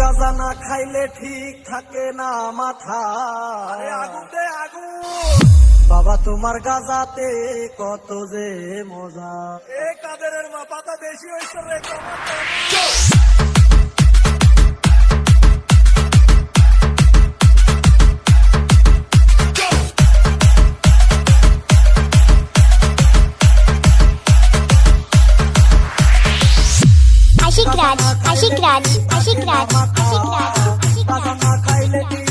গাঁজা না খাইলে ঠিক থাকে না মাথা। আগুন দে আগুন। বাবা তোমার গাঁজাতে কত যে মজা। এ কাদেরের মা পাতা বেশি হয়েছে রে। আশিক রাজ, আশিক রাজ, আশিক রাজ, আশিক রাজ, আশিক রাজ। গাঁজা না খাইলে ঠিক